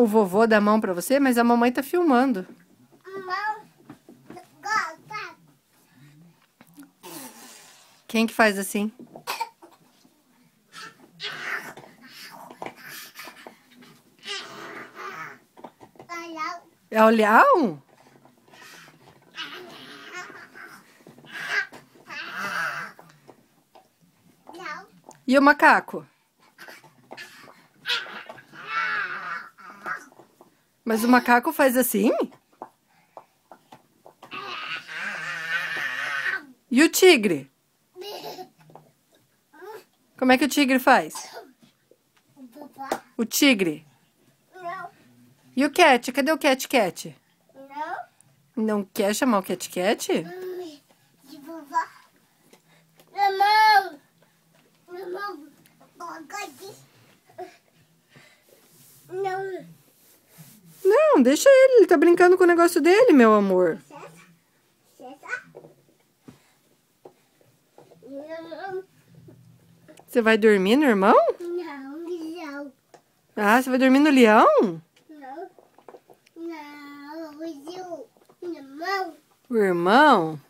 o vovô dá a mão pra você, mas a mamãe tá filmando. Quem que faz assim? É o leão? E o macaco? Mas o macaco faz assim? E o tigre? Como é que o tigre faz? O tigre? E o cat? Cadê o cat? Não quer chamar o cat? Não, deixa ele tá brincando com o negócio dele, meu amor. Você vai dormir no irmão? Não. Ah, você vai dormir no leão? Não. O irmão. O irmão?